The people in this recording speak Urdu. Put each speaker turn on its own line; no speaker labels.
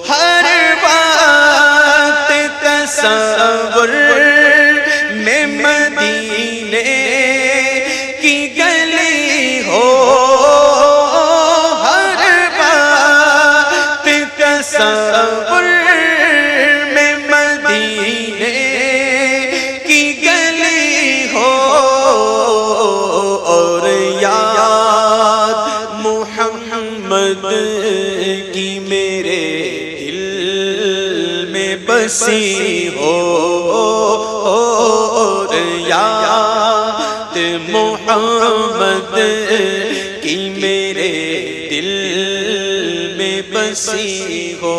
ہر وقت تصور میں مدینے کی گلی ہو، ہر وقت تصور میں مدینے کی گلی ہو، اور یاد محمد کی میرے دل میں بسی ہو، اور یاد محمد کی میرے دل میں بسی ہو۔